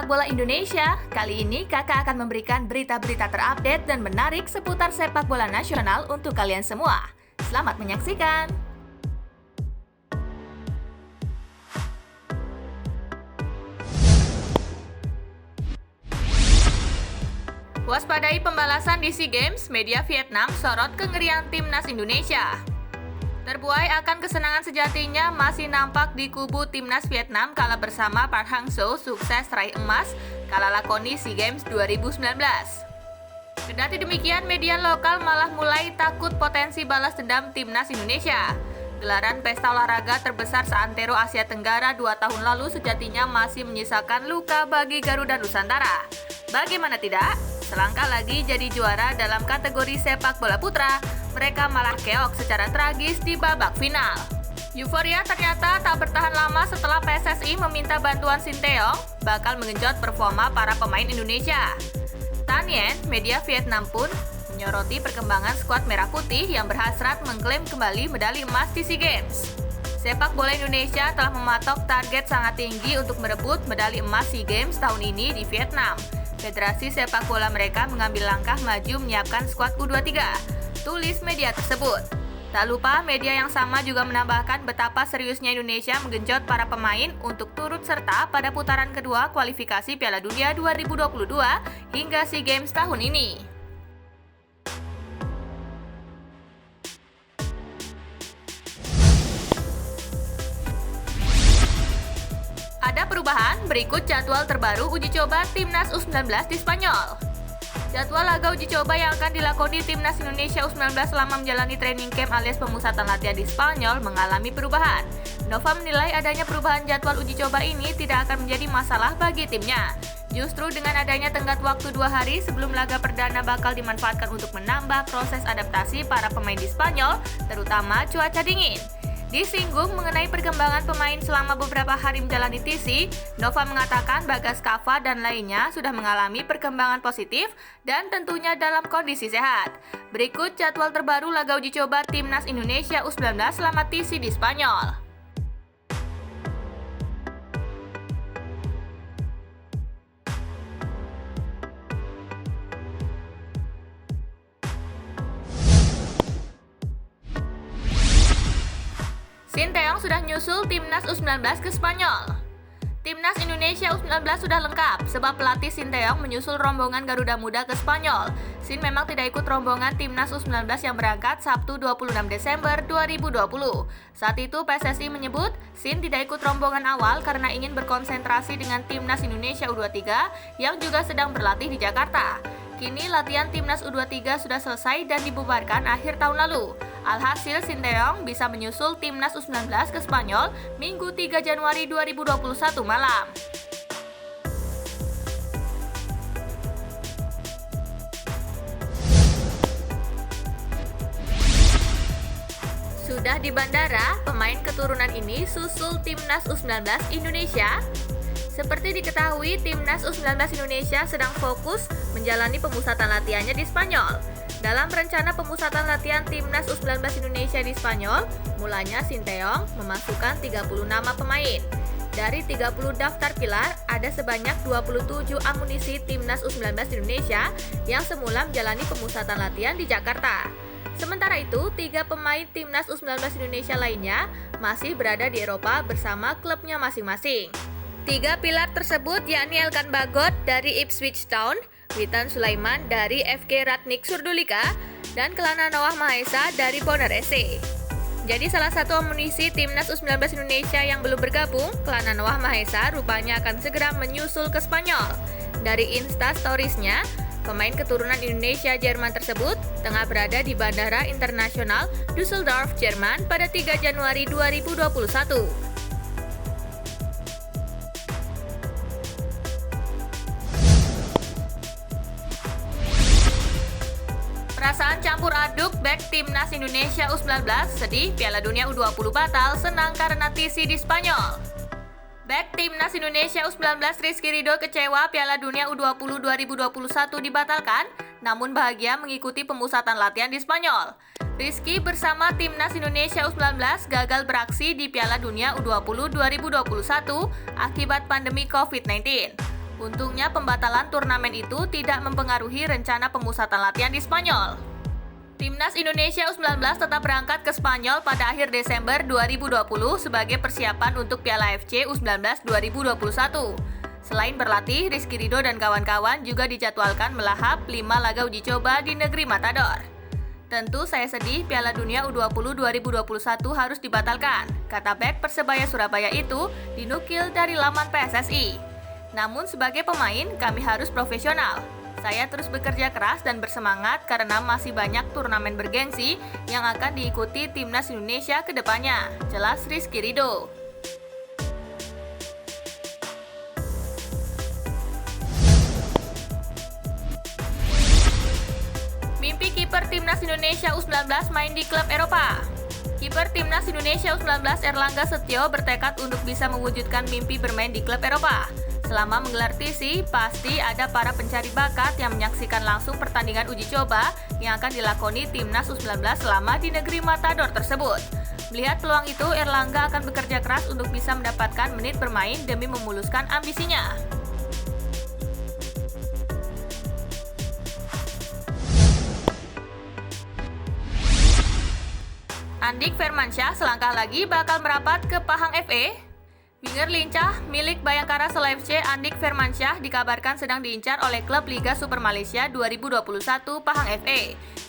bola Indonesia. Kali ini kakak akan memberikan berita-berita terupdate dan menarik seputar sepak bola nasional untuk kalian semua. Selamat menyaksikan! Waspadai pembalasan di SEA Games, media Vietnam sorot kengerian timnas Indonesia. Terbuai akan kesenangan sejatinya masih nampak di kubu timnas Vietnam kala bersama Park Hang-seo sukses raih emas kala lakoni SEA Games 2019. Kendati demikian, media lokal malah mulai takut potensi balas dendam timnas Indonesia. Gelaran pesta olahraga terbesar seantero Asia Tenggara 2 tahun lalu sejatinya masih menyisakan luka bagi Garuda Nusantara. Bagaimana tidak? Selangkah lagi jadi juara dalam kategori sepak bola putra, mereka malah keok secara tragis di babak final. Euforia ternyata tak bertahan lama setelah PSSI meminta bantuan Sinteyong bakal mengenjot performa para pemain Indonesia. Tan Yen, media Vietnam pun menyoroti perkembangan skuad merah putih yang berhasrat mengklaim kembali medali emas di SEA Games. Sepak bola Indonesia telah mematok target sangat tinggi untuk merebut medali emas SEA Games tahun ini di Vietnam. Federasi sepak bola mereka mengambil langkah maju menyiapkan skuad U23, tulis media tersebut. Tak lupa, media yang sama juga menambahkan betapa seriusnya Indonesia menggenjot para pemain untuk turut serta pada putaran kedua kualifikasi Piala Dunia 2022 hingga SEA Games tahun ini. Ada perubahan, berikut jadwal terbaru uji coba Timnas U19 di Spanyol. Jadwal laga uji coba yang akan dilakoni Timnas Indonesia U19 selama menjalani training camp alias pemusatan latihan di Spanyol mengalami perubahan. Nova menilai adanya perubahan jadwal uji coba ini tidak akan menjadi masalah bagi timnya. Justru dengan adanya tenggat waktu 2 hari sebelum laga perdana bakal dimanfaatkan untuk menambah proses adaptasi para pemain di Spanyol, terutama cuaca dingin. Disinggung mengenai perkembangan pemain selama beberapa hari menjalani TC, Nova mengatakan Bagas Kava dan lainnya sudah mengalami perkembangan positif dan tentunya dalam kondisi sehat. Berikut jadwal terbaru laga uji coba Timnas Indonesia U19 selama TC di Spanyol. Sinteyong sudah nyusul Timnas U19 ke Spanyol. Timnas Indonesia U19 sudah lengkap sebab pelatih Sinteyong menyusul rombongan Garuda Muda ke Spanyol. Sin memang tidak ikut rombongan Timnas U19 yang berangkat Sabtu 26 Desember 2020. Saat itu PSSI menyebut Sin tidak ikut rombongan awal karena ingin berkonsentrasi dengan Timnas Indonesia U23 yang juga sedang berlatih di Jakarta. Kini latihan Timnas U23 sudah selesai dan dibubarkan akhir tahun lalu. Alhasil Sinteyong bisa menyusul Timnas U19 ke Spanyol Minggu 3 Januari 2021 malam. Sudah di bandara, pemain keturunan ini susul Timnas U19 Indonesia. Seperti diketahui, Timnas U19 Indonesia sedang fokus menjalani pemusatan latihannya di Spanyol. Dalam rencana pemusatan latihan Timnas U19 Indonesia di Spanyol, mulanya Sinteyong memasukkan 30 nama pemain. Dari 30 daftar pilar, ada sebanyak 27 amunisi Timnas U19 Indonesia yang semula menjalani pemusatan latihan di Jakarta. Sementara itu, 3 pemain Timnas U19 Indonesia lainnya masih berada di Eropa bersama klubnya masing-masing. 3 pilar tersebut yakni Elkan Bagot dari Ipswich Town, Witan Sulaiman dari FK Ratnik Surdulika, dan Kelana Noah Mahesa dari Bonar SC. Jadi salah satu amunisi Timnas U19 Indonesia yang belum bergabung, Kelana Noah Mahesa rupanya akan segera menyusul ke Spanyol. Dari Insta Stories-nya, pemain keturunan Indonesia Jerman tersebut tengah berada di Bandara Internasional Düsseldorf, Jerman pada 3 Januari 2021. Perasaan campur aduk bek Timnas Indonesia U19 sedih Piala Dunia U20 batal, senang karena TC di Spanyol. Bek Timnas Indonesia U19 Rizky Ridho kecewa Piala Dunia U20 2021 dibatalkan, namun bahagia mengikuti pemusatan latihan di Spanyol. Rizky bersama Timnas Indonesia U19 gagal beraksi di Piala Dunia U20 2021 akibat pandemi COVID-19. Untungnya pembatalan turnamen itu tidak mempengaruhi rencana pemusatan latihan di Spanyol. Timnas Indonesia U19 tetap berangkat ke Spanyol pada akhir Desember 2020 sebagai persiapan untuk Piala AFC U19 2021. Selain berlatih, Rizky Ridho dan kawan-kawan juga dijadwalkan melahap 5 laga uji coba di negeri Matador. Tentu saya sedih Piala Dunia U20 2021 harus dibatalkan, kata bek Persebaya Surabaya itu dinukil dari laman PSSI. Namun sebagai pemain, kami harus profesional. Saya terus bekerja keras dan bersemangat karena masih banyak turnamen bergengsi yang akan diikuti Timnas Indonesia ke depannya, jelas Rizky Ridho. Mimpi kiper Timnas Indonesia U19 main di klub Eropa. Kiper Timnas Indonesia U19 Erlangga Setio bertekad untuk bisa mewujudkan mimpi bermain di klub Eropa. Selama menggelar TC, pasti ada para pencari bakat yang menyaksikan langsung pertandingan uji coba yang akan dilakoni Timnas U19 selama di negeri Matador tersebut. Melihat peluang itu, Erlangga akan bekerja keras untuk bisa mendapatkan menit bermain demi memuluskan ambisinya. Andik Firmansyah selangkah lagi bakal merapat ke Pahang FA. Winger lincah milik Bayangkara Solo FC Andik Firmansyah dikabarkan sedang diincar oleh klub Liga Super Malaysia 2021 Pahang FA.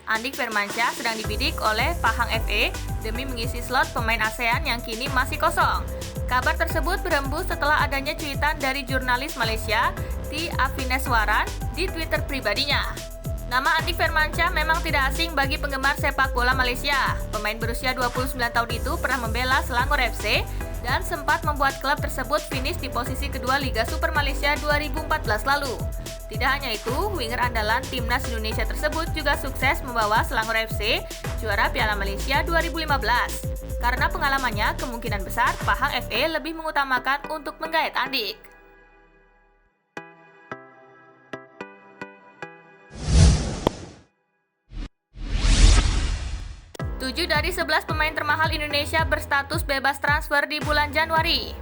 Andik Firmansyah sedang dibidik oleh Pahang FA demi mengisi slot pemain ASEAN yang kini masih kosong. Kabar tersebut berembus setelah adanya cuitan dari jurnalis Malaysia T. Afineswaran di Twitter pribadinya. Nama Andik Firmansyah memang tidak asing bagi penggemar sepak bola Malaysia. Pemain berusia 29 tahun itu pernah membela Selangor FC dan sempat membuat klub tersebut finish di posisi kedua Liga Super Malaysia 2014 lalu. Tidak hanya itu, winger andalan Timnas Indonesia tersebut juga sukses membawa Selangor FC juara Piala Malaysia 2015. Karena pengalamannya, kemungkinan besar Pahang FA lebih mengutamakan untuk menggait Andik. 7 dari 11 pemain termahal Indonesia berstatus bebas transfer di bulan Januari.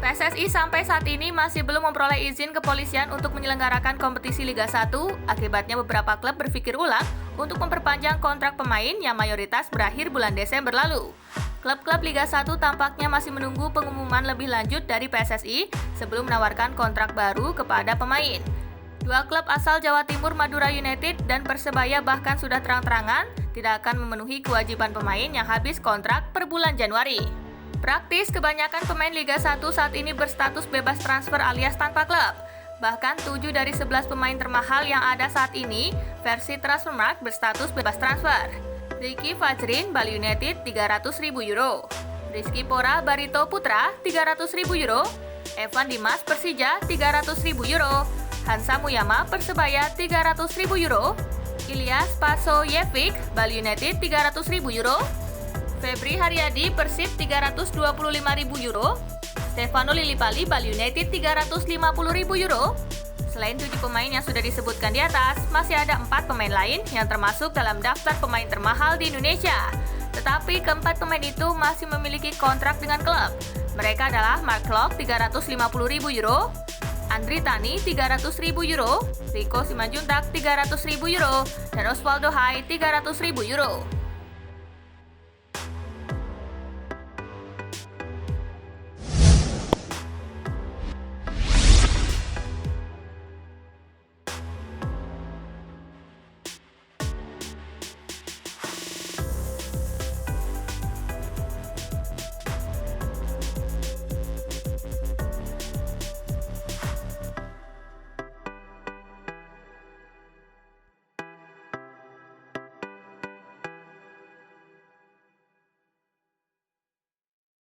PSSI sampai saat ini masih belum memperoleh izin kepolisian untuk menyelenggarakan kompetisi Liga 1, akibatnya beberapa klub berpikir ulang untuk memperpanjang kontrak pemain yang mayoritas berakhir bulan Desember lalu. Klub-klub Liga 1 tampaknya masih menunggu pengumuman lebih lanjut dari PSSI sebelum menawarkan kontrak baru kepada pemain. Dua klub asal Jawa Timur, Madura United dan Persebaya bahkan sudah terang-terangan tidak akan memenuhi kewajiban pemain yang habis kontrak per bulan Januari. Praktis, kebanyakan pemain Liga 1 saat ini berstatus bebas transfer alias tanpa klub. Bahkan 7 dari 11 pemain termahal yang ada saat ini versi Transfermarkt berstatus bebas transfer. Ricky Fajrin, Bali United, €300.000. Rizky Pora, Barito Putra, €300.000. Evan Dimas, Persija, €300.000. Hansa Muyama, Persebaya, €300.000. Ilyas Pasoyevic, Bali United, €300.000. Febri Haryadi, Persib, €325.000. Stefano Lillipali, Bali United, €350.000. Selain 7 pemain yang sudah disebutkan di atas, masih ada 4 pemain lain yang termasuk dalam daftar pemain termahal di Indonesia. Tetapi keempat pemain itu masih memiliki kontrak dengan klub. Mereka adalah Mark Klok, €350.000. Andri Tani, €300.000, Rico Simanjuntak, €300.000, dan Osvaldo Hai, €300.000.